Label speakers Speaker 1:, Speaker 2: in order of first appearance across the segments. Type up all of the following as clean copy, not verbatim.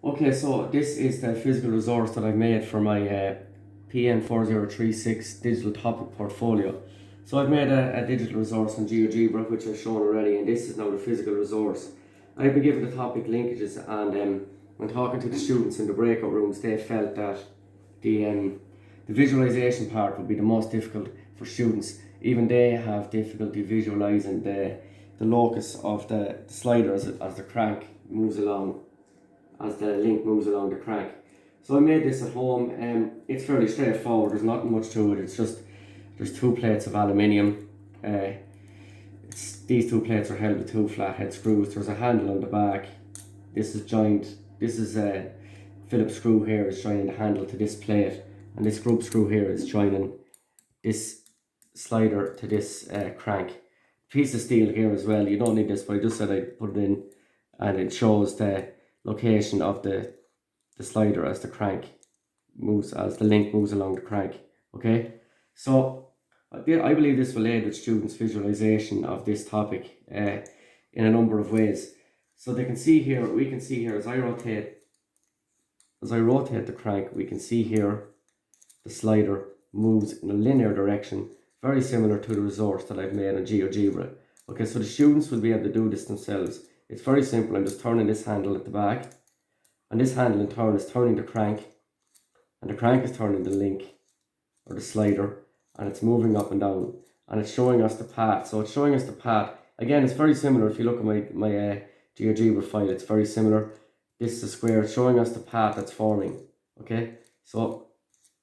Speaker 1: Okay, so this is the physical resource that I've made for my PN4036 digital topic portfolio. So I've made a digital resource on GeoGebra, which I've shown already, and this is now the physical resource. I've been given the topic linkages, and when talking to the students in the breakout rooms, they felt that the visualization part would be the most difficult for students. Even they have difficulty visualizing the locus of the slider as the crank moves along, as the link moves along the crank. So I made this at home, and it's fairly straightforward. There's not much to it. It's just there's two plates of aluminium. These two plates are held with two flathead screws. There's a handle on the back. This is joined. This is a Phillips screw here is joining the handle to this plate, and this group screw here is joining this slider to this crank. Piece of steel here as well. You don't need this, but I just said I'd put it in, and it shows the location of the slider as the crank moves, as the link moves along the crank. Okay, so I believe this will aid with students' visualization of this topic in a number of ways. So they can see here, we can see here as I rotate the crank, we can see here the slider moves in a linear direction, very similar to the resource that I've made on GeoGebra. Okay, so the students will be able to do this themselves. It's very simple. I'm just turning this handle at the back, and this handle in turn is turning the crank, and the crank is turning the link or the slider, and it's moving up and down, and it's showing us the path. So it's showing us the path. Again, it's very similar. If you look at my GeoGebra file, it's very similar. This is a square. It's showing us the path that's forming. Okay, so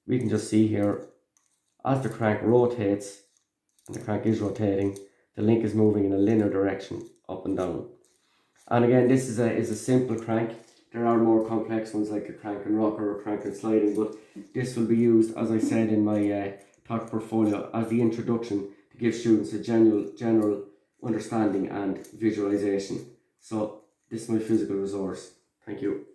Speaker 1: we can just see here as the crank rotates, and the crank is rotating, the link is moving in a linear direction up and down. And again, this is a simple crank. There are more complex ones like a crank and rocker or crank and sliding, but this will be used, as I said, in my talk portfolio as the introduction to give students a general understanding and visualization. So this is my physical resource. Thank you.